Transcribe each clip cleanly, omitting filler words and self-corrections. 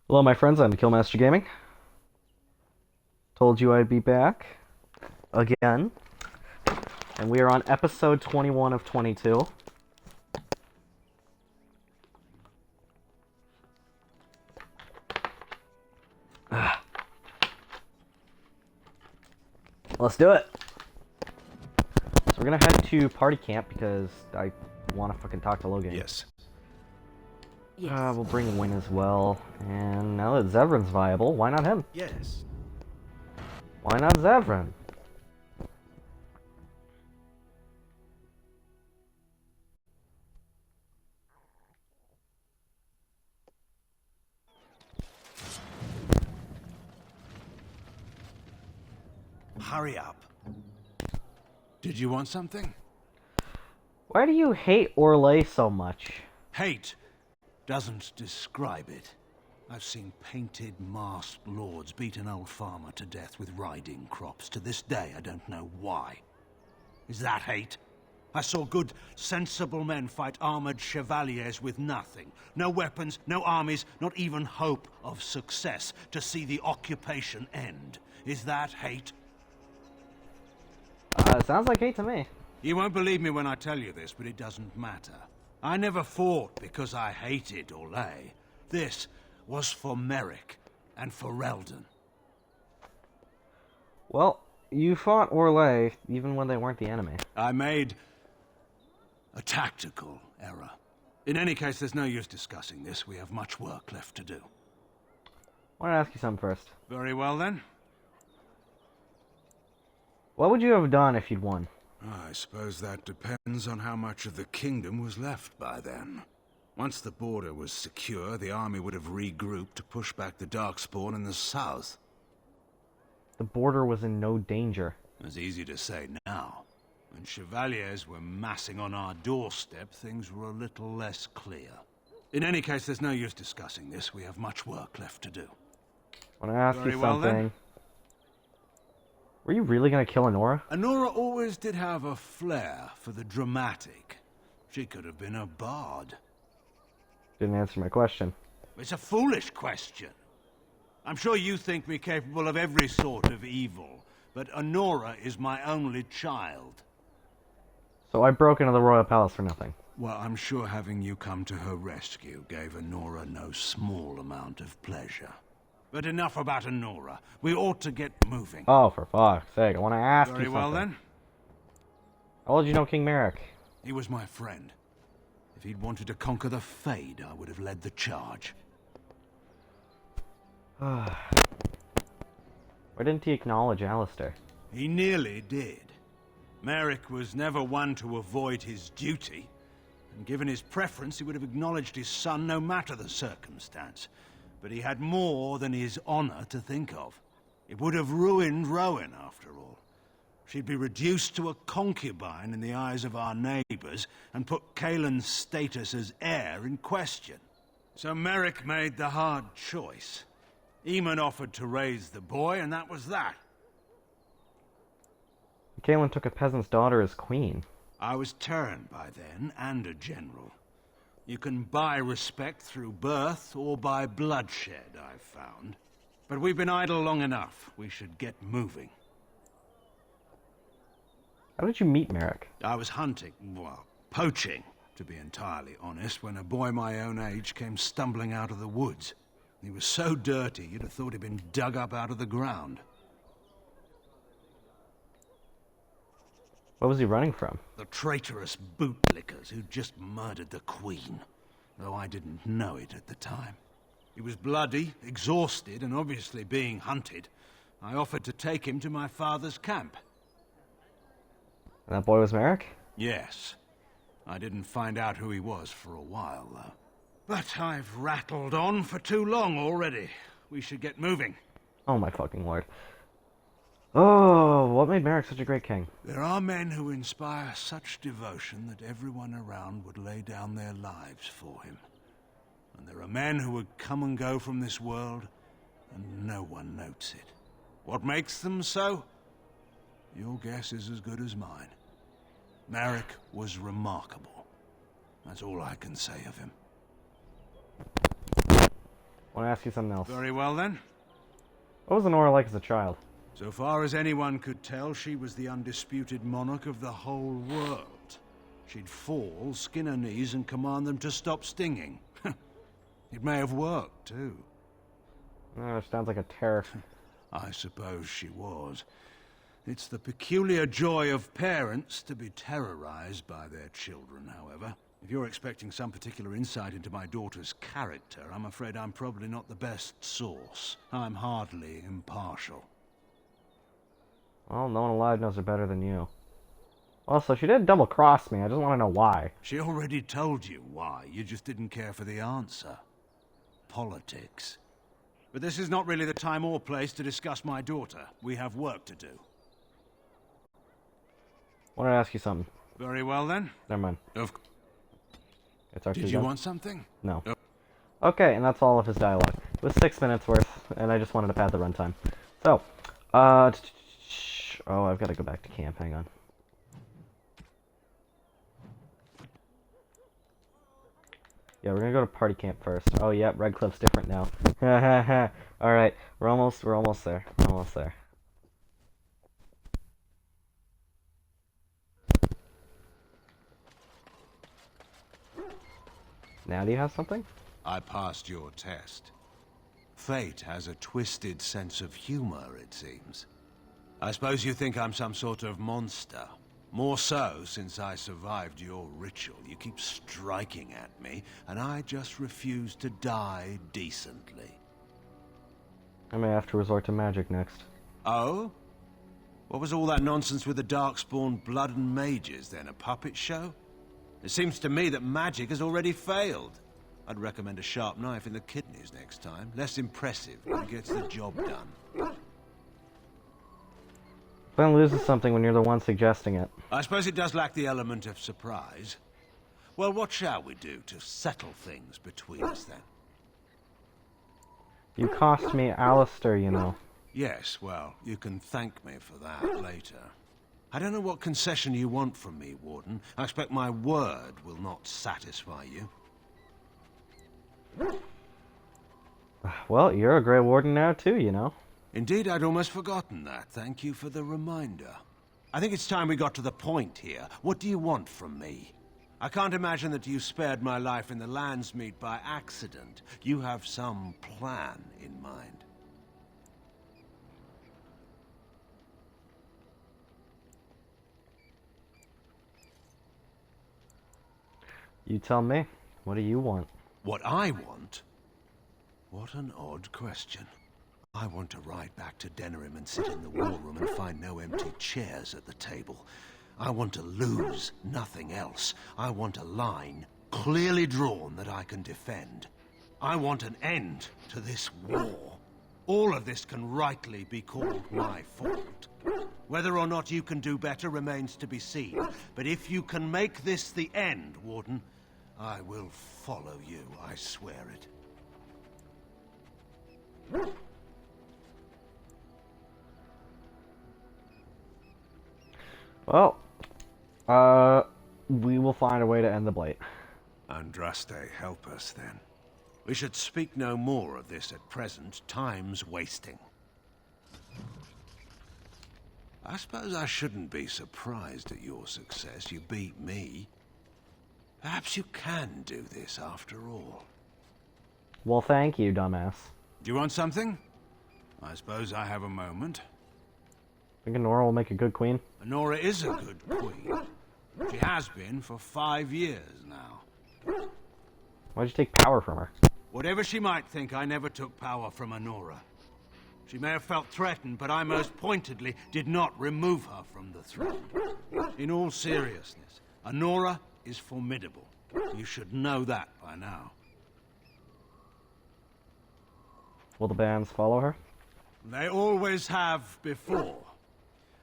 Hello, my friends. I'm Killmaster Gaming. Told you I'd be back again, and we are on episode 21 of 22. Let's do it. So we're gonna head to party camp because I want to fucking talk to Logan. Yes. We'll bring Win as well, and now that Zevran's viable, why not him? Yes. Why not Zevran? Hurry up. Did you want something? Why do you hate Orlais so much? Hate doesn't describe it. I've seen painted, masked lords beat an old farmer to death with riding crops. To this day, I don't know why. Is that hate? I saw good, sensible men fight armored chevaliers with nothing. No weapons, no armies, not even hope of success to see the occupation end. Is that hate? Sounds like hate to me. You won't believe me when I tell you this, but it doesn't matter. I never fought because I hated Orlais. This was for Merrick and for Reldon. Well, you fought Orlais even when they weren't the enemy. I made a tactical error. In any case, there's no use discussing this. We have much work left to do. I want to ask you something first. Very well, then. What would you have done if you'd won? I suppose that depends on how much of the kingdom was left by then. Once the border was secure, the army would have regrouped to push back the Darkspawn in the south. The border was in no danger. It's easy to say now. When chevaliers were massing on our doorstep, things were a little less clear. In any case, there's no use discussing this. We have much work left to do. I want to ask Very you well, something. then. Were you really going to kill Honora? Honora always did have a flair for the dramatic. She could have been a bard. Didn't answer my question. It's a foolish question. I'm sure you think me capable of every sort of evil, but Honora is my only child. So I broke into the royal palace for nothing. Well, I'm sure having you come to her rescue gave Honora no small amount of pleasure. But enough about Honora. We ought to get moving. Oh, for fuck's sake. I want to ask you Very something. well, then. How did you know King Merrick? He was my friend. If he'd wanted to conquer the Fade, I would have led the charge. Why didn't he acknowledge Alistair? He nearly did. Merrick was never one to avoid his duty, and given his preference, he would have acknowledged his son no matter the circumstance. But he had more than his honor to think of. It would have ruined Rowan, after all. She'd be reduced to a concubine in the eyes of our neighbors, and put Kaelin's status as heir in question. So Merrick made the hard choice. Eamon offered to raise the boy, and that was that. Kaelin took a peasant's daughter as queen. I was turned by then, and a general. You can buy respect through birth or by bloodshed, I've found. But we've been idle long enough. We should get moving. How did you meet Merrick? I was hunting, well, poaching, to be entirely honest, when a boy my own age came stumbling out of the woods. He was so dirty, you'd have thought he'd been dug up out of the ground. What was he running from? The traitorous bootlickers who'd just murdered the Queen, though I didn't know it at the time. He was bloody, exhausted, and obviously being hunted. I offered to take him to my father's camp. And that boy was Merrick? Yes. I didn't find out who he was for a while, though. But I've rattled on for too long already. We should get moving. Oh my fucking lord. Oh, what made Merrick such a great king? There are men who inspire such devotion that everyone around would lay down their lives for him. And there are men who would come and go from this world, and no one notes it. What makes them so? Your guess is as good as mine. Merrick was remarkable. That's all I can say of him. Want to ask you something else. Very well then. What was Honora like as a child? So far as anyone could tell, she was the undisputed monarch of the whole world. She'd fall, skin her knees, and command them to stop stinging. It may have worked, too. Oh, sounds like a terror. I suppose she was. It's the peculiar joy of parents to be terrorized by their children, however. If you're expecting some particular insight into my daughter's character, I'm afraid I'm probably not the best source. I'm hardly impartial. Well, no one alive knows her better than you. Also, she did double-cross me. I just want to know why. She already told you why. You just didn't care for the answer. Politics. But this is not really the time or place to discuss my daughter. We have work to do. Wanted to ask you something. Very well, then. Never mind. It's actually Did you done. want something? No. Okay, and that's all of his dialogue. It was 6 minutes worth, and I just wanted to pad the runtime. So, oh, I've got to go back to camp. Hang on. Yeah, we're gonna go to party camp first. Oh, yeah, Red Cliff's different now. Alright, we're almost there. We're almost there. Now do you have something? I passed your test. Fate has a twisted sense of humor, it seems. I suppose you think I'm some sort of monster. More so since I survived your ritual. You keep striking at me, and I just refuse to die decently. I may have to resort to magic next. Oh? What was all that nonsense with the Darkspawn blood and mages then? A puppet show? It seems to me that magic has already failed. I'd recommend a sharp knife in the kidneys next time. Less impressive, but gets the job done. Glenn loses something when you're the one suggesting it. I suppose it does lack the element of surprise. Well, what shall we do to settle things between us then? You cost me Alistair, you know. Yes, well, you can thank me for that later. I don't know what concession you want from me, Warden. I expect my word will not satisfy you. Well, you're a Grey Warden now too, you know. Indeed, I'd almost forgotten that. Thank you for the reminder. I think it's time we got to the point here. What do you want from me? I can't imagine that you spared my life in the Landsmeet by accident. You have some plan in mind. You tell me. What do you want? What I want? What an odd question. I want to ride back to Denerim and sit in the war room and find no empty chairs at the table. I want to lose, nothing else. I want a line clearly drawn that I can defend. I want an end to this war. All of this can rightly be called my fault. Whether or not you can do better remains to be seen. But if you can make this the end, Warden, I will follow you, I swear it. Well, we will find a way to end the blight. Andraste, help us then. We should speak no more of this at present. Time's wasting. I suppose I shouldn't be surprised at your success. You beat me. Perhaps you can do this after all. Well, thank you, dumbass. Do you want something? I suppose I have a moment. Think Nora will make a good queen? Honora is a good queen. She has been for 5 years now. Why'd you take power from her? Whatever she might think, I never took power from Honora. She may have felt threatened, but I most pointedly did not remove her from the throne. In all seriousness, Honora is formidable. You should know that by now. Will the bands follow her? They always have before.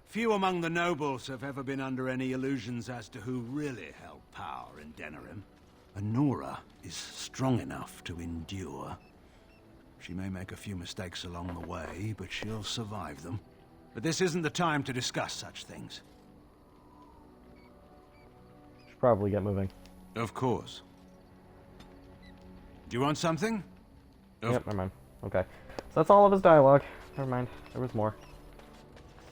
Few among the nobles have ever been under any illusions as to who really held power in Denerim. Honora is strong enough to endure. She may make a few mistakes along the way, but she'll survive them. But this isn't the time to discuss such things. Should probably get moving. Of course. Do you want something? Yep, never mind. Okay. So that's all of his dialogue. Never mind. There was more.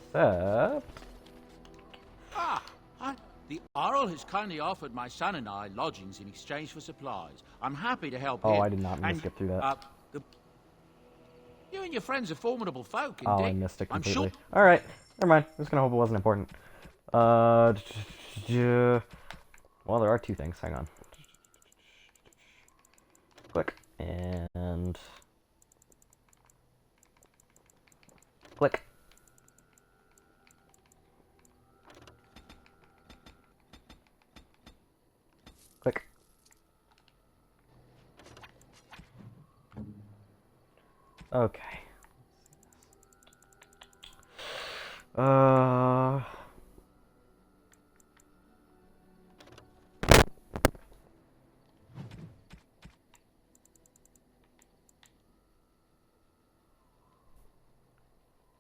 Except... The Earl has kindly offered my son and I lodgings in exchange for supplies. I'm happy to help Oh, him. I did not mean to skip through that. You and your friends are formidable folk, Oh, indeed. I missed it I'm completely. sure. Alright, never mind. I'm just gonna hope it wasn't important. Well, there are two things. Hang on. Click. And... click. Click. Okay.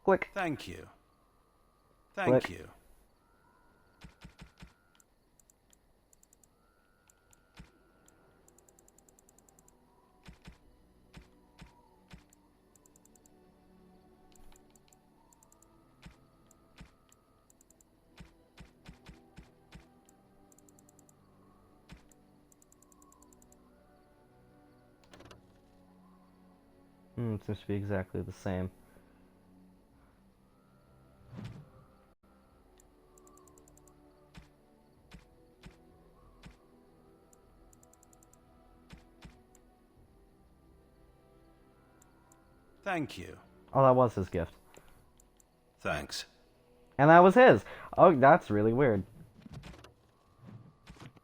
Click. Thank you. Thank Click. you. It seems to be exactly the same. Thank you. Oh, that was his gift. Thanks. And that was his. Oh, that's really weird.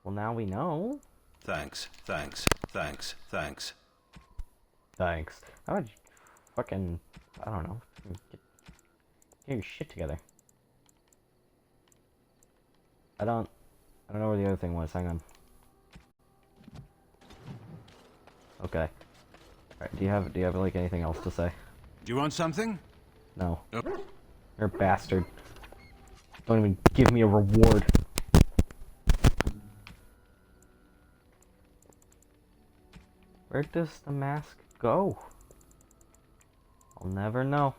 Well, now we know. Thanks. Thanks. Thanks. Thanks. Thanks. How would you fucking... I don't know. Get your shit together. I don't know where the other thing was. Hang on. Okay. Alright, do you have like anything else to say? Do you want something? No. Oh. You're a bastard. Don't even give me a reward. Where does the mask go? I'll never know.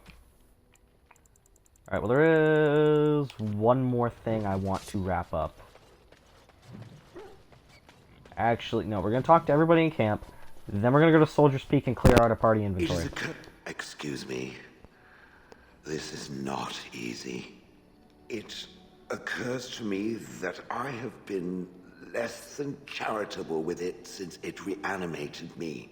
Alright, well there is one more thing I want to wrap up. Actually, no, we're gonna talk to everybody in camp. Then we're gonna go to Soldier's Peak and clear out our party inventory. Excuse me. This is not easy. It occurs to me that I have been less than charitable with it since it reanimated me.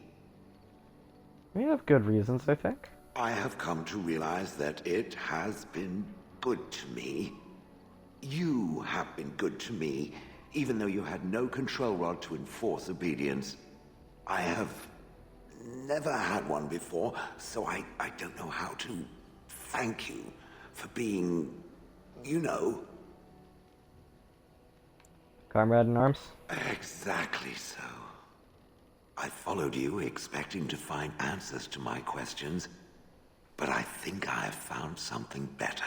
We have good reasons, I think. I have come to realize that it has been good to me. You have been good to me, even though you had no control rod to enforce obedience. I have never had one before, so I don't know how to thank you for being, you know... Comrade in arms? Exactly so. I followed you expecting to find answers to my questions, but I think I have found something better.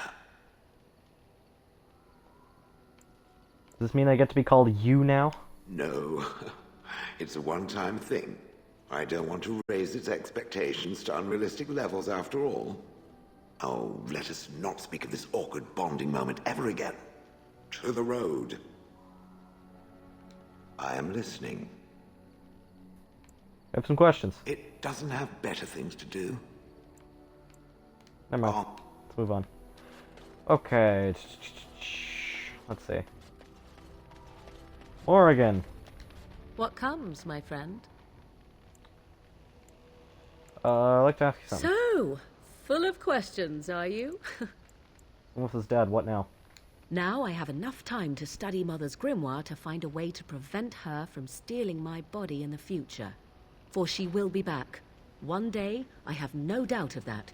Does this mean I get to be called you now? No, it's a one-time thing. I don't want to raise its expectations to unrealistic levels after all. Oh, let us not speak of this awkward bonding moment ever again. To the road. I am listening. I have some questions. It doesn't have better things to do. Never mind. Let's move on. Okay. Let's see. Oregon. What comes, my friend? I'd like to ask you something. So, full of questions, are you? Melissa's dead. What now? Now I have enough time to study Mother's grimoire to find a way to prevent her from stealing my body in the future. For she will be back. One day, I have no doubt of that.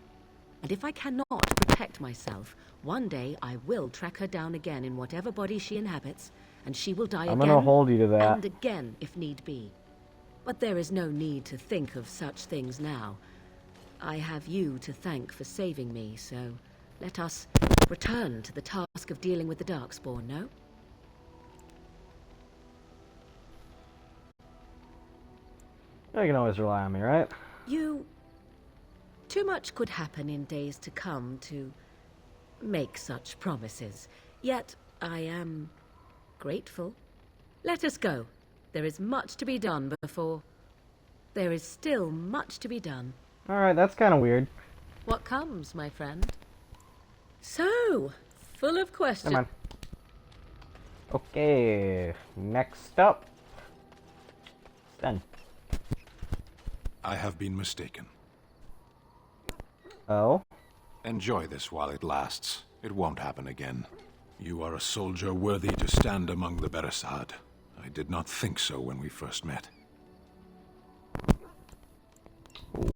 And if I cannot protect myself, one day I will track her down again in whatever body she inhabits, and she will die I'm again gonna hold you to that. and again if need be. But there is no need to think of such things now. I have you to thank for saving me, so let us return to the task of dealing with the Darkspawn, no? You can always rely on me, right? You Too much could happen in days to come to make such promises. Yet I am grateful. Let us go. There is much to be done before. There is still much to be done. Alright, that's kind of weird. What comes, my friend? So, full of questions. Come on. Okay, next up. Sten. I have been mistaken. Oh? Enjoy this while it lasts. It won't happen again. You are a soldier worthy to stand among the Beresad. I did not think so when we first met.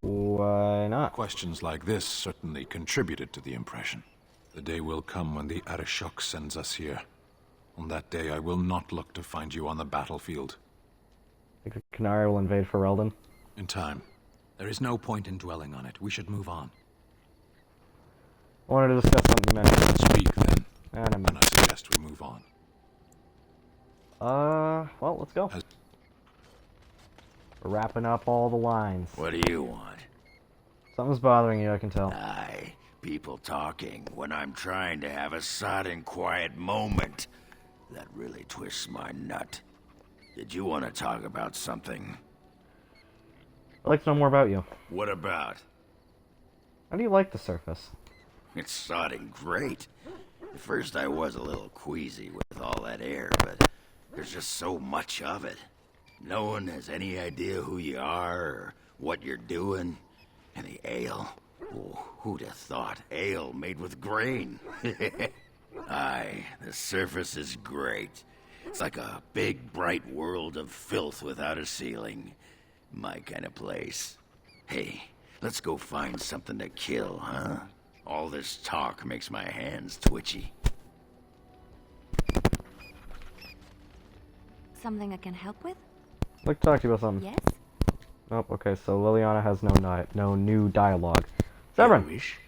Why not? Questions like this certainly contributed to the impression. The day will come when the Arishok sends us here. On that day, I will not look to find you on the battlefield. Think the Canary will invade Ferelden? In time. There is no point in dwelling on it. We should move on. I wanted to discuss something you mentioned. Speak, then. And And I suggest we move on. well, let's go. We're wrapping up all the lines. What do you want? Something's bothering you, I can tell. Aye, people talking when I'm trying to have a sodden quiet moment. That really twists my nut. Did you want to talk about something? I'd like to know more about you. What about? How do you like the surface? It's sodding great. At first I was a little queasy with all that air, but there's just so much of it. No one has any idea who you are or what you're doing. And the ale. Oh, who'd have thought ale made with grain? Aye, the surface is great. It's like a big, bright world of filth without a ceiling. My kind of place. Hey, let's go find something to kill, huh? All this talk makes my hands twitchy. Something I can help with? I'd like to talk to you about something. Yes? Nope, okay, so Liliana has no new dialogue. Your Severin, wish?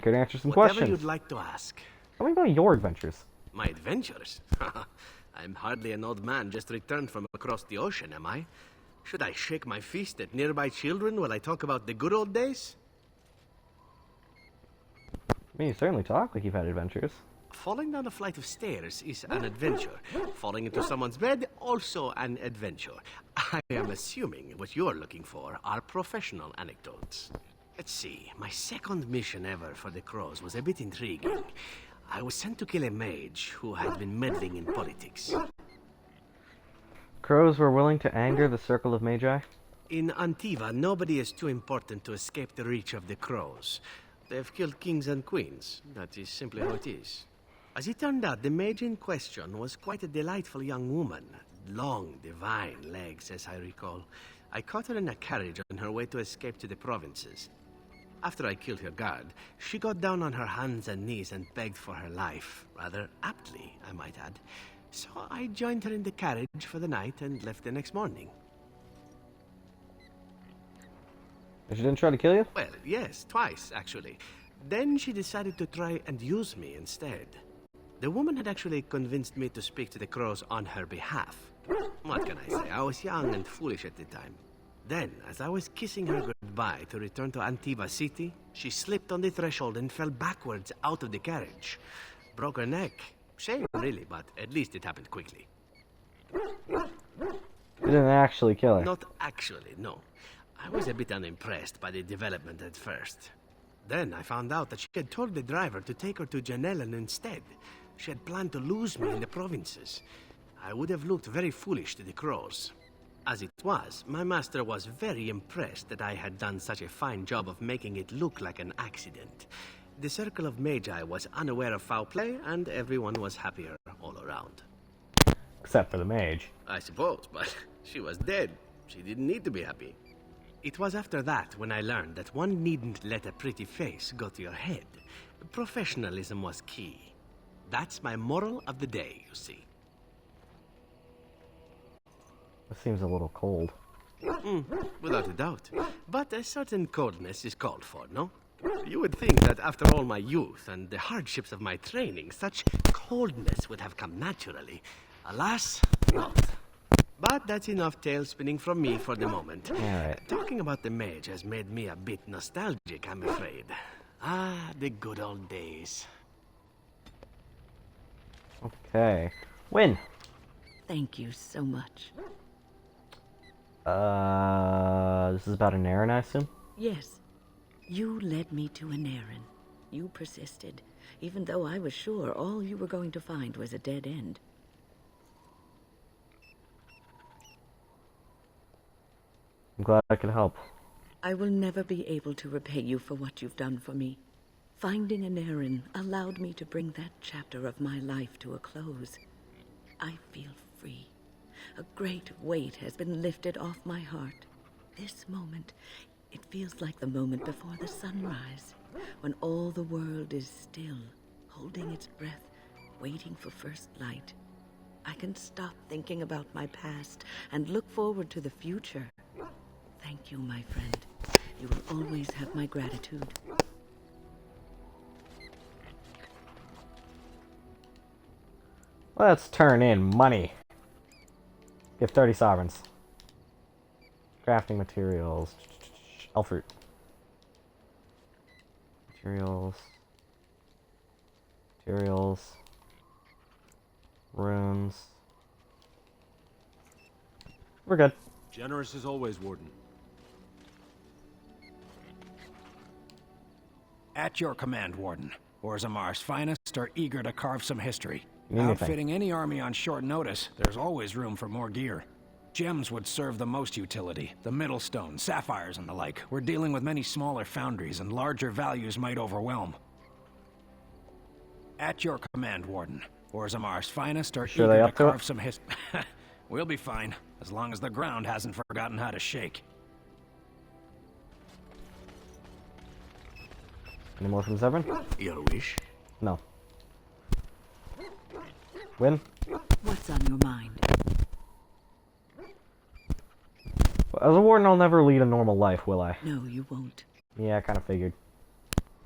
could answer some Whatever questions. you'd like to ask. Tell me about your adventures. My adventures? I'm hardly an old man just returned from across the ocean, am I? Should I shake my fist at nearby children while I talk about the good old days? I mean, you certainly talk like you've had adventures. Falling down a flight of stairs is an adventure. Falling into someone's bed, also an adventure. I am assuming what you're looking for are professional anecdotes. Let's see, my second mission ever for the Crows was a bit intriguing. I was sent to kill a mage who had been meddling in politics. Crows were willing to anger the Circle of Magi? In Antiva, nobody is too important to escape the reach of the Crows. They've killed kings and queens. That is simply how it is. As it turned out, the mage in question was quite a delightful young woman. Long, divine legs, as I recall. I caught her in a carriage on her way to escape to the provinces. After I killed her guard, she got down on her hands and knees and begged for her life. Rather aptly, I might add. So I joined her in the carriage for the night and left the next morning. And she didn't try to kill you? Well, yes, twice, actually. Then she decided to try and use me instead. The woman had actually convinced me to speak to the Crows on her behalf. What can I say? I was young and foolish at the time. Then, as I was kissing her goodbye to return to Antiva City, she slipped on the threshold and fell backwards out of the carriage. Broke her neck. Shame, really, but at least it happened quickly. You didn't actually kill her. Not actually, no. I was a bit unimpressed by the development at first. Then I found out that she had told the driver to take her to Janellen instead. She had planned to lose me in the provinces. I would have looked very foolish to the Crows. As it was, my master was very impressed that I had done such a fine job of making it look like an accident. The Circle of Magi was unaware of foul play, and everyone was happier all around. Except for the mage. I suppose, but she was dead. She didn't need to be happy. It was after that when I learned that one needn't let a pretty face go to your head. Professionalism was key. That's my moral of the day, you see. This seems a little cold. Without a doubt. But a certain coldness is called for, no? You would think that after all my youth and the hardships of my training, such coldness would have come naturally. Alas, not. But that's enough tale spinning from me for the moment. Alright. Talking about the mage has made me a bit nostalgic, I'm afraid. Ah, the good old days. Okay. Win! Thank you so much. This is about an errand, I assume? Yes. You led me to an errand. You persisted, even though I was sure all you were going to find was a dead end. I'm glad I could help. I will never be able to repay you for what you've done for me. Finding an errand allowed me to bring that chapter of my life to a close. I feel free. A great weight has been lifted off my heart. This moment, it feels like the moment before the sunrise, when all the world is still, holding its breath, waiting for first light. I can stop thinking about my past and look forward to the future. Thank you, my friend. You will always have my gratitude. Let's turn in money. Give 30 sovereigns. Crafting materials. Elf fruit. Materials. Materials. Runes. We're good. Generous as always, Warden. At your command, Warden. Orzamar's finest are eager to carve some history. Anything. Outfitting any army on short notice, there's always room for more gear. Gems would serve the most utility. The Middlestone, sapphires, and the like. We're dealing with many smaller foundries, and larger values might overwhelm. At your command, Warden. Orzamar's finest are Sure they eager up to to it? carve some history. We'll be fine, as long as the ground hasn't forgotten how to shake. Any more from Zevran? Your wish? No. Win? What's on your mind? As a warden, I'll never lead a normal life, will I? No, you won't. Yeah, I kind of figured.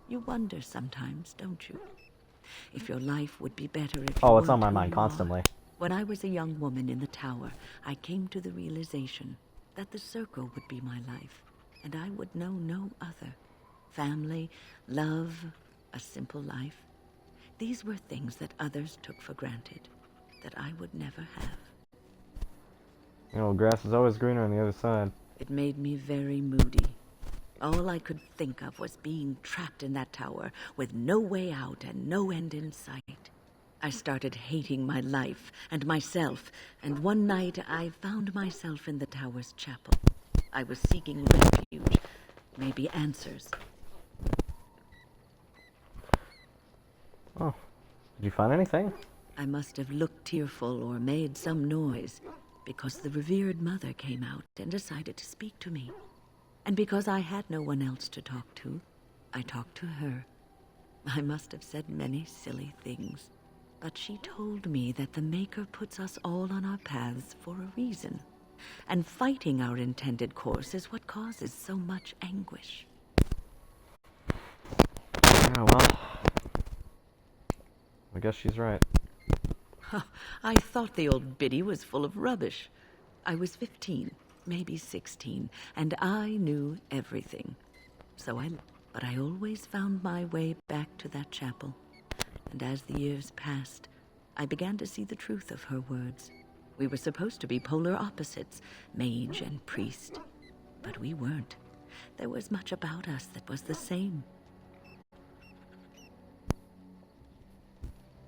You wonder sometimes, don't you? If your life would be better if you Oh, it's on weren't my who mind you constantly. are. When I was a young woman in the tower, I came to the realization that the circle would be my life, and I would know no other. Family, love, a simple life. These were things that others took for granted, that I would never have. You know, grass is always greener on the other side. It made me very moody. All I could think of was being trapped in that tower with no way out and no end in sight. I started hating my life and myself, and one night I found myself in the tower's chapel. I was seeking refuge, maybe answers. Oh, did you find anything? I must have looked tearful or made some noise, because the revered mother came out and decided to speak to me. And because I had no one else to talk to, I talked to her. I must have said many silly things, but she told me that the Maker puts us all on our paths for a reason, and fighting our intended course is what causes so much anguish. Yeah, well, I guess she's right. I thought the old biddy was full of rubbish. I was 15, maybe 16, and I knew everything. But I always found my way back to that chapel. And as the years passed, I began to see the truth of her words. We were supposed to be polar opposites, mage and priest. But we weren't. There was much about us that was the same.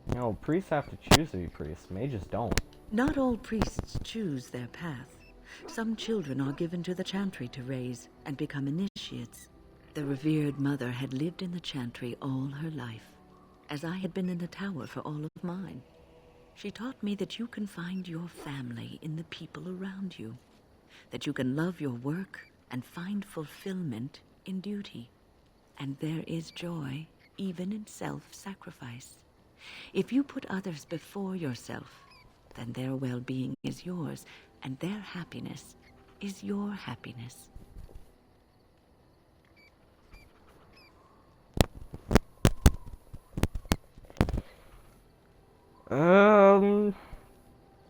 You know, priests have to choose to be priests. Mages don't. Not all priests choose their path. Some children are given to the chantry to raise and become initiates. The revered mother had lived in the chantry all her life, as I had been in the tower for all of mine. She taught me that you can find your family in the people around you, that you can love your work and find fulfillment in duty. And there is joy even in self-sacrifice. If you put others before yourself, then their well-being is yours, and their happiness is your happiness.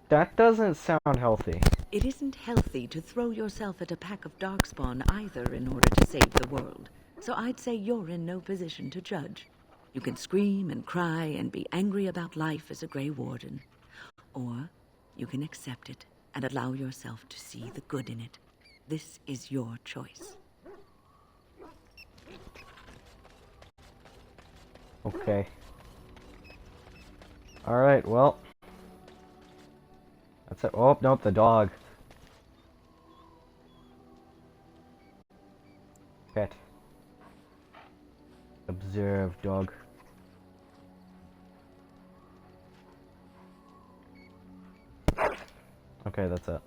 That doesn't sound healthy. It isn't healthy to throw yourself at a pack of darkspawn either in order to save the world, so I'd say you're in no position to judge. You can scream and cry and be angry about life as a Grey Warden, or you can accept it and allow yourself to see the good in it. This is your choice. Okay. Alright, well. That's it. Oh, nope, the dog. Pet. Observe, dog. Okay, that's it.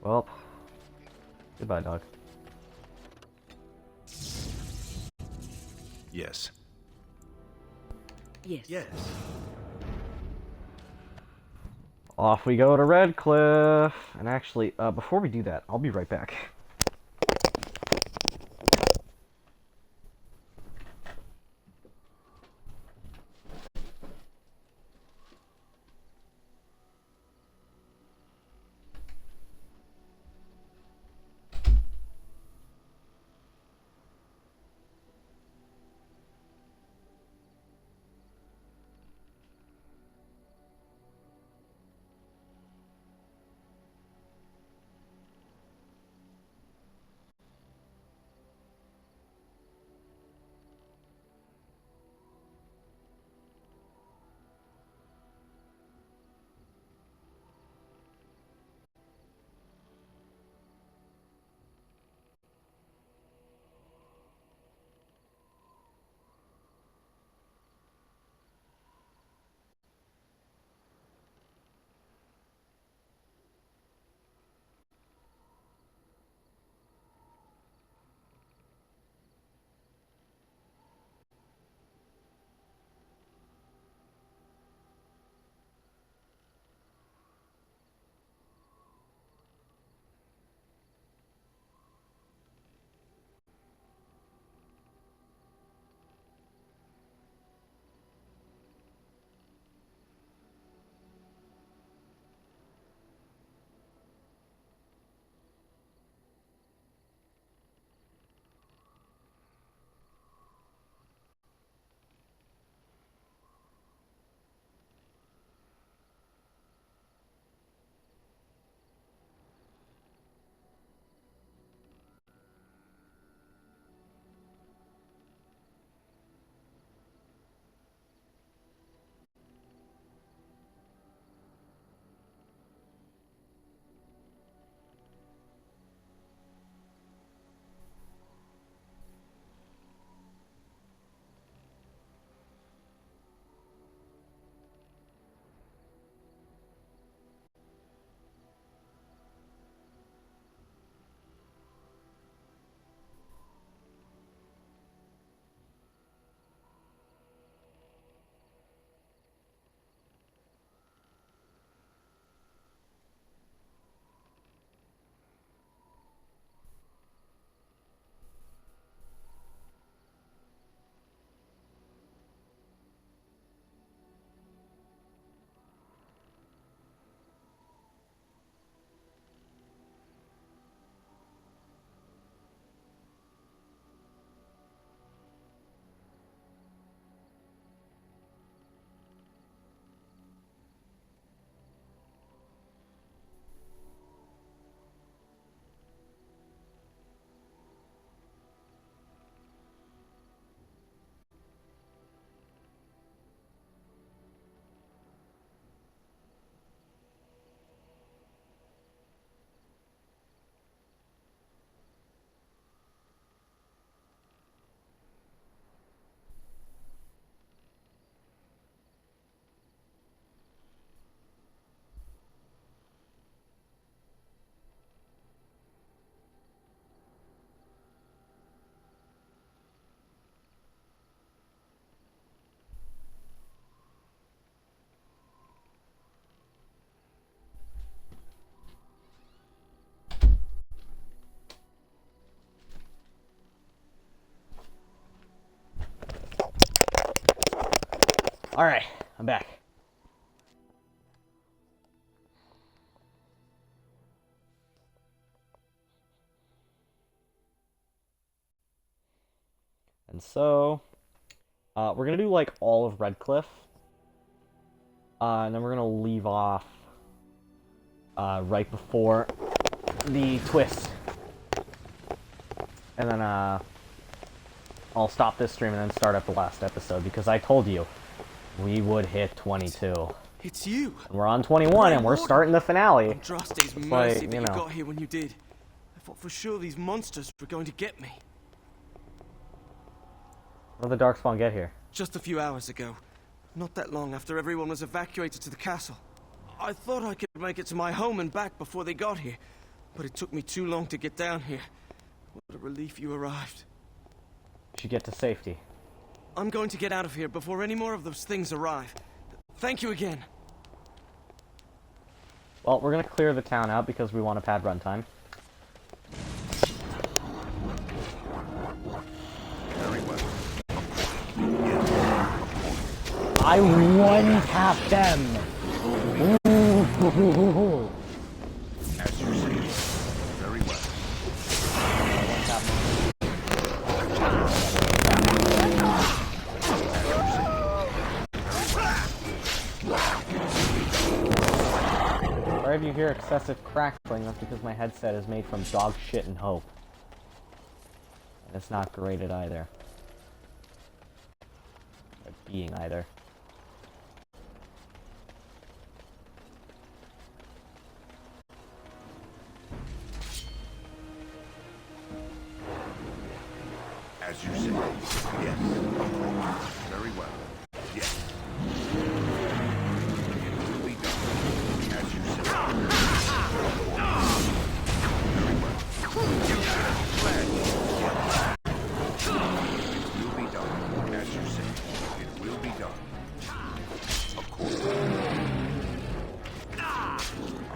Well. Goodbye, dog. Yes. Yes. Yes. Off we go to Redcliffe. And actually, before we do that, I'll be right back. Alright, I'm back. happen. So, we're gonna do like all of Redcliffe, and then we're gonna leave off right before the twist, and then I'll stop this stream and then start up the last episode because I told you we would hit 22. It's you. And we're on 21, and we're starting the finale. Andraste's It's mercy like, that you got here when you did. I thought for sure these monsters were going to get me. When did the Darkspawn get here? Just a few hours ago. Not that long after everyone was evacuated to the castle. I thought I could make it to my home and back before they got here. But it took me too long to get down here. What a relief you arrived. You should get to safety. I'm going to get out of here before any more of those things arrive. Thank you again. Well, we're gonna clear the town out because we want to pad runtime. Very well. I one-tap them! Ooh. As you say. Very well. Wherever you hear excessive crackling, that's because my headset is made from dog shit and hope. And it's not graded either. Or being either. As you say. Yes. Very well. Yes. It will be done. As you say. Very well. You should have fled. It will be done. As you say. It will be done. Of course.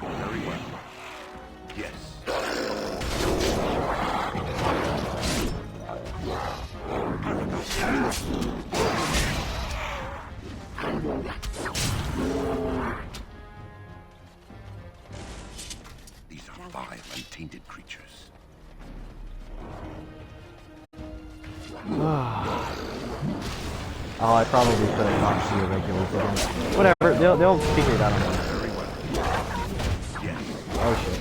Very well. Yes. These are vile and tainted creatures. Oh, I probably could have talked to the regulars again. Whatever, they'll figure it out on their own. Very well. Yes. Oh shit.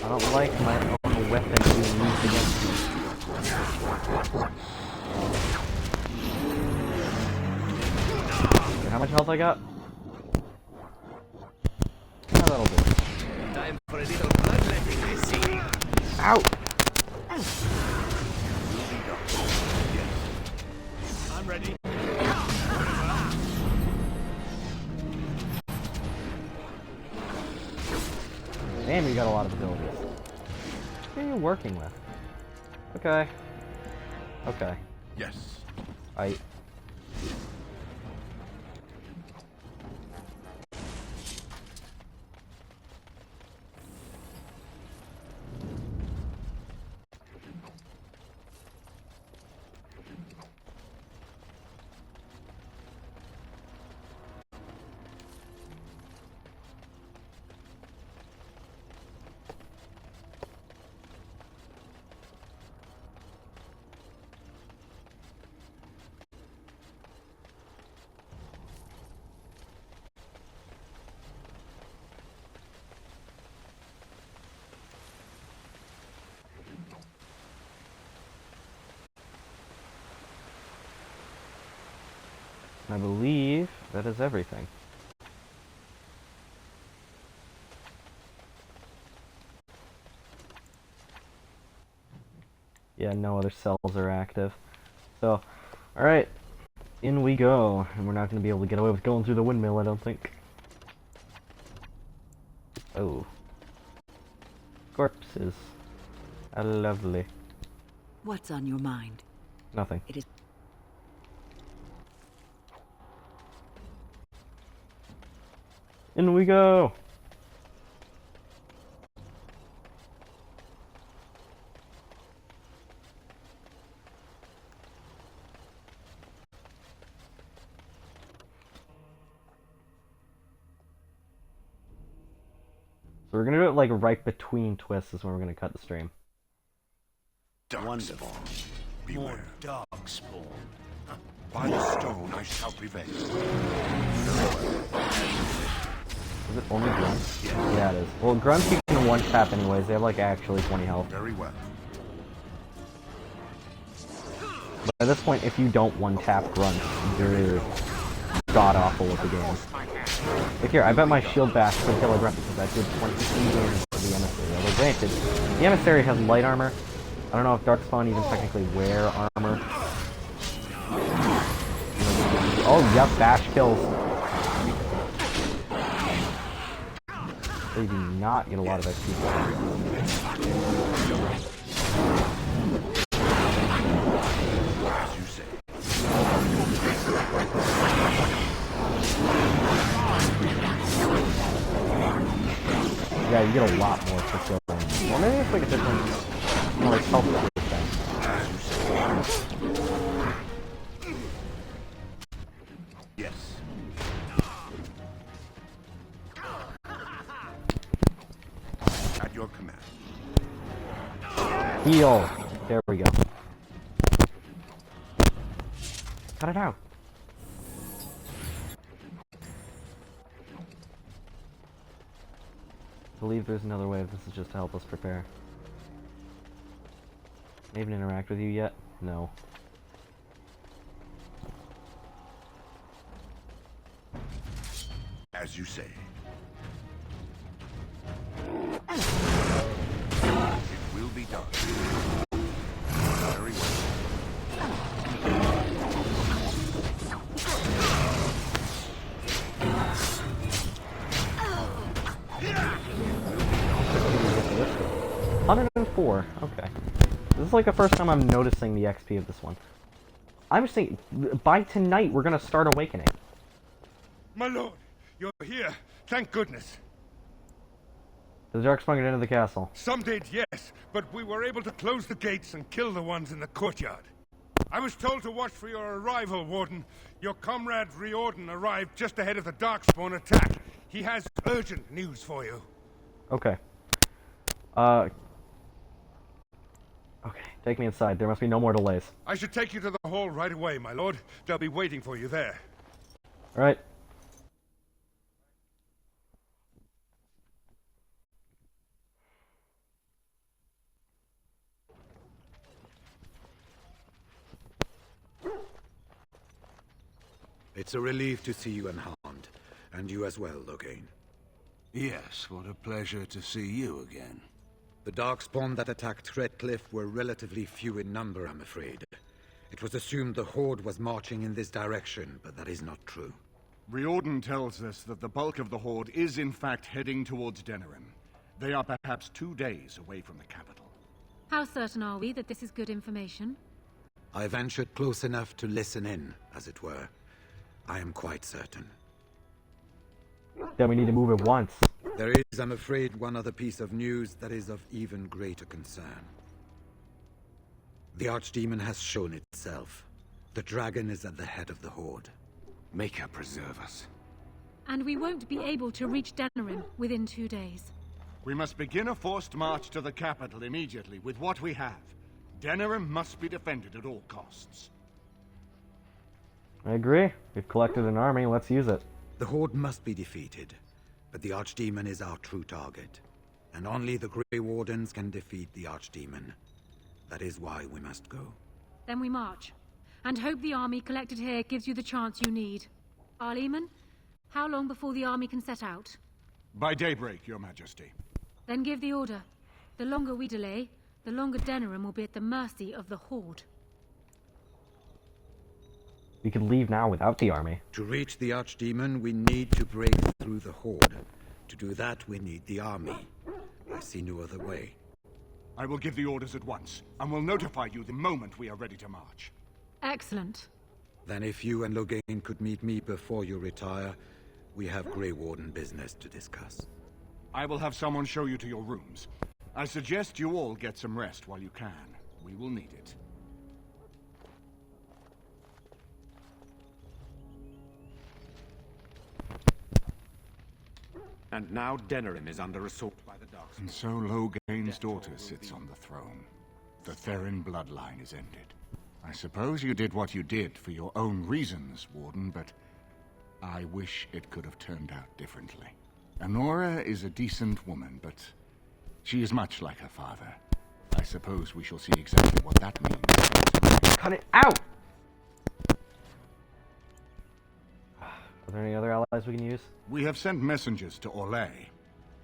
I don't like my own weapon being used against me. How much health I got? Oh, that'll do. Time for a little bloodletting, I see. Ow! I'm ready. Damn, you got a lot of abilities. Who are you working with? Okay. Okay. Yes. I... I believe that is everything. Yeah, no other cells are active. So, alright, in we go. And we're not going to be able to get away with going through the windmill, I don't think. Oh. Corpses. How lovely. What's on your mind? Nothing. It is. In we go! So we're gonna do it like right between twists is when we're gonna cut the stream. Wonderful. More dark spawn. By the stone I shall prevail. Is it only grunts? Yeah, it is. Well, grunts you can one tap anyways. They have like actually 20 health. Very well. But at this point, if you don't one tap grunts, you're god awful with the game. Like here, I bet my shield bash could kill a grunt because I did 23 damage to the emissary. Although granted, the emissary has light armor. I don't know if Darkspawn even technically wear armor. Oh, yep, bash kills. They do not get a lot of XP. As you say. Yeah, you get a lot more for killing. Well, maybe it's like a different, more like self-defense. Yes. At your command. Heal. There we go. Cut it out. I believe there's another way. This is just to help us prepare. Can I even interact with you yet? No. As you say. It will be done. Very well. $104. Okay. This is like the first time I'm noticing the XP of this one. I was thinking, by tonight we're gonna start Awakening. My lord, you're here. Thank goodness. The Darkspawn get into the castle. Some did, yes, but we were able to close the gates and kill the ones in the courtyard. I was told to watch for your arrival, Warden. Your comrade Riordan arrived just ahead of the Darkspawn attack. He has urgent news for you. Okay. Okay, take me inside. There must be no more delays. I should take you to the hall right away, my lord. They'll be waiting for you there. Alright. It's a relief to see you unharmed. And you as well, Loghain. Yes, what a pleasure to see you again. The Darkspawn that attacked Redcliffe were relatively few in number, I'm afraid. It was assumed the Horde was marching in this direction, but that is not true. Riordan tells us that the bulk of the Horde is in fact heading towards Denerim. They are perhaps 2 days away from the capital. How certain are we that this is good information? I ventured close enough to listen in, as it were. I am quite certain. Then we need to move it once. There is, I'm afraid, one other piece of news that is of even greater concern. The Archdemon has shown itself. The dragon is at the head of the Horde. Make her preserve us. And we won't be able to reach Denerim within 2 days. We must begin a forced march to the capital immediately with what we have. Denerim must be defended at all costs. I agree. We've collected an army, let's use it. The Horde must be defeated, but the Archdemon is our true target. And only the Grey Wardens can defeat the Archdemon. That is why we must go. Then we march. And hope the army collected here gives you the chance you need. Arleman, how long before the army can set out? By daybreak, Your Majesty. Then give the order. The longer we delay, the longer Denerim will be at the mercy of the Horde. We could leave now without the army. To reach the Archdemon, we need to break through the Horde. To do that, we need the army. I see no other way. I will give the orders at once, and will notify you the moment we are ready to march. Excellent. Then if you and Loghain could meet me before you retire, We have Grey Warden business to discuss. I will have someone show you to your rooms. I suggest you all get some rest while you can. We will need it. And now Denerim is under assault by the Darkspawn. And so Loghain's daughter sits on the throne. The Therin bloodline is ended. I suppose you did what you did for your own reasons, Warden, but I wish it could have turned out differently. Honora is a decent woman, but she is much like her father. I suppose we shall see exactly what that means. Cut it out! Are there any other allies we can use? We have sent messengers to Orlais.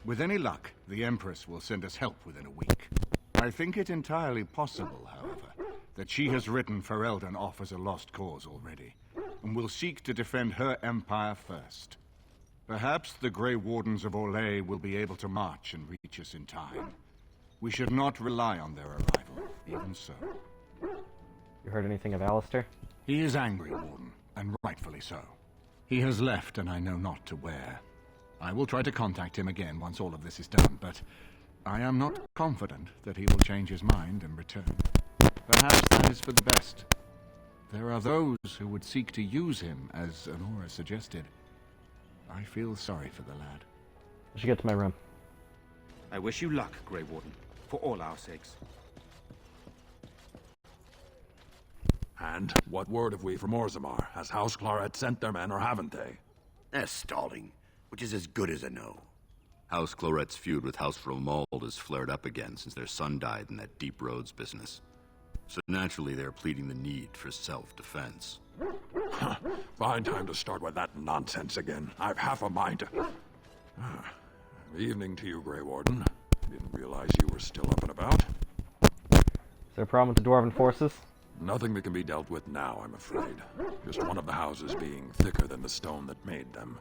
With any luck, the Empress will send us help within a week. I think it entirely possible, however, that she has written Ferelden off as a lost cause already, and will seek to defend her empire first. Perhaps the Grey Wardens of Orlais will be able to march and reach us in time. We should not rely on their arrival, even so. You heard anything of Alistair? He is angry, Warden, and rightfully so. He has left, and I know not to where. I will try to contact him again once all of this is done, but I am not confident that he will change his mind and return. Perhaps that is for the best. There are those who would seek to use him, as Honora suggested. I feel sorry for the lad. I should get to my room. I wish you luck, Grey Warden, for all our sakes. And what word have we from Orzammar? Has House Claret sent their men, or haven't they? They're stalling, which is as good as a no. House Claret's feud with House Romuald has flared up again since their son died in that Deep Roads business. So naturally they're pleading the need for self-defense. Fine time to start with that nonsense again. I've half a mind to... Evening to you, Grey Warden. Didn't realize you were still up and about. Is there a problem with the Dwarven forces? Nothing that can be dealt with now, I'm afraid. Just one of the houses being thicker than the stone that made them.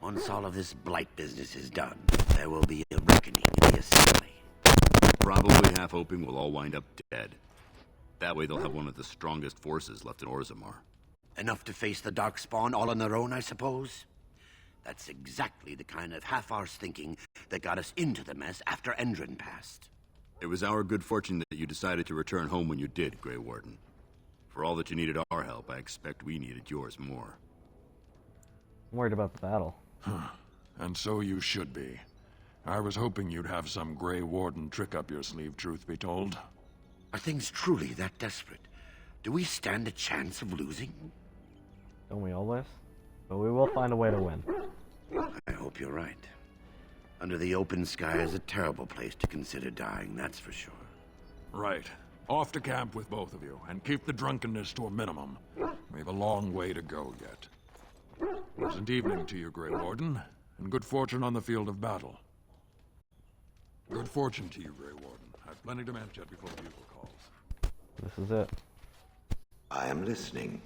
Once all of this blight business is done, there will be a reckoning in the Assembly. Probably half hoping we'll all wind up dead. That way they'll have one of the strongest forces left in Orzammar. Enough to face the Darkspawn all on their own, I suppose? That's exactly the kind of half-arse thinking that got us into the mess after Endrin passed. It was our good fortune that you decided to return home when you did, Grey Warden. For all that you needed our help, I expect we needed yours more. I'm worried about the battle. And so you should be. I was hoping you'd have some Grey Warden trick up your sleeve, truth be told. Are things truly that desperate? Do we stand a chance of losing? Don't we always? But we will find a way to win. I hope you're right. Under the open sky is a terrible place to consider dying, that's for sure. Right. Off to camp with both of you, and keep the drunkenness to a minimum. We have a long way to go yet. Pleasant evening to you, Grey Warden, and good fortune on the field of battle. Good fortune to you, Grey Warden. I've plenty to manage yet before the bugle calls. This is it. I am listening.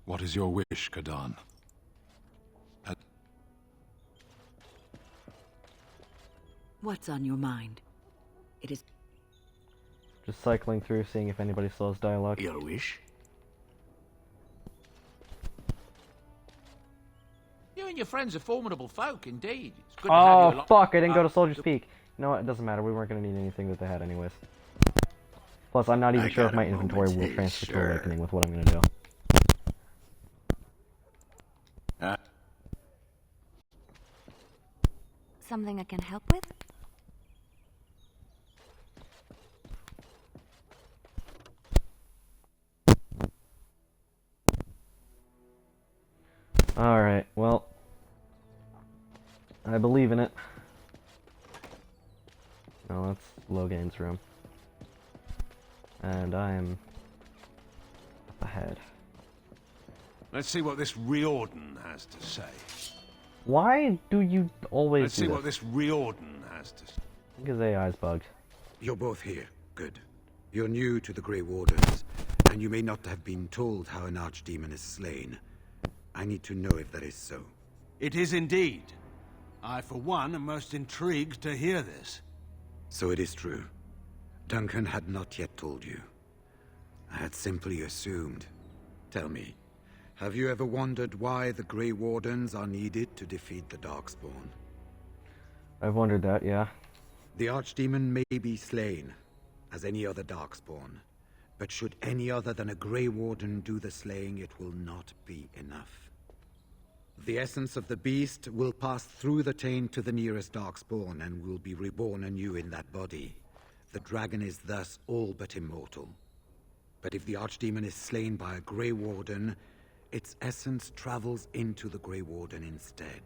What is your wish, Kadan? What's on your mind? It is... Just cycling through, seeing if anybody still has dialogue. Your wish? You and your friends are formidable folk, indeed. It's good to have you Oh, fuck, I didn't go to Soldier's Peak. You know what, it doesn't matter, we weren't going to need anything that they had anyways. Plus, I'm not even sure if my inventory will transfer to Awakening with what I'm going to do. Something I can help with? Alright, well, I believe in it. No, that's Loghain's room. And I am up ahead. Let's see what this Riordan has to say. Why do you always Let's see what this Riordan has to say. I think his AI's bugged. You're both here. Good. You're new to the Grey Wardens, and you may not have been told how an archdemon is slain. I need to know if that is so. It is indeed. I, for one, am most intrigued to hear this. So it is true. Duncan had not yet told you. I had simply assumed. Tell me, Have you ever wondered why the Grey Wardens are needed to defeat the Darkspawn? I've wondered that, yeah. The Archdemon may be slain, as any other Darkspawn, but should any other than a Grey Warden do the slaying, it will not be enough. The essence of the beast will pass through the taint to the nearest Darkspawn and will be reborn anew in that body. The dragon is thus all but immortal. But if the Archdemon is slain by a Grey Warden, its essence travels into the Grey Warden instead.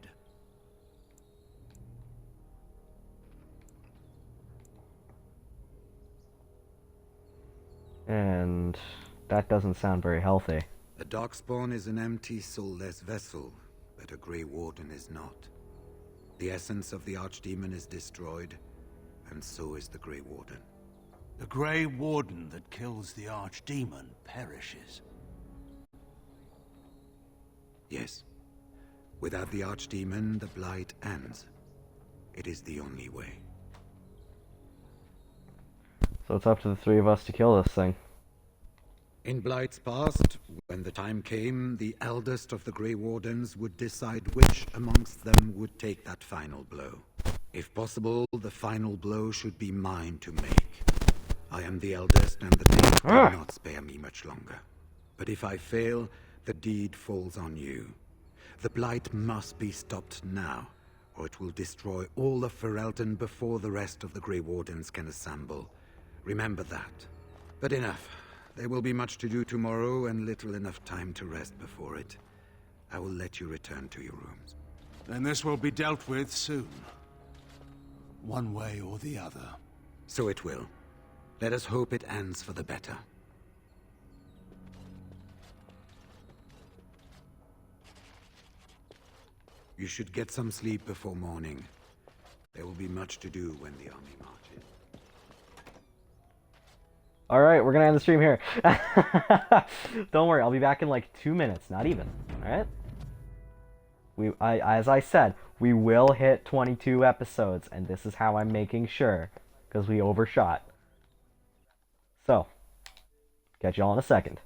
And that doesn't sound very healthy. A Darkspawn is an empty, soulless vessel, but a Grey Warden is not. The essence of the Archdemon is destroyed, and so is the Grey Warden. The Grey Warden that kills the Archdemon perishes. Yes. Without the Archdemon, the Blight ends. It is the only way. So it's up to the three of us to kill this thing. In Blight's past, when the time came, the eldest of the Grey Wardens would decide which amongst them would take that final blow. If possible, the final blow should be mine to make. I am the eldest, and the day cannot spare me much longer. But if I fail, the deed falls on you. The Blight must be stopped now, or it will destroy all of Ferelden before the rest of the Grey Wardens can assemble. Remember that. But enough. There will be much to do tomorrow, and little enough time to rest before it. I will let you return to your rooms. Then this will be dealt with soon. One way or the other. So it will. Let us hope it ends for the better. You should get some sleep before morning. There will be much to do when the army marches. Alright, we're gonna end the stream here. Don't worry, I'll be back in like 2 minutes, not even. Alright? As I said, we will hit 22 episodes, and this is how I'm making sure, because we overshot. So, catch y'all in a second.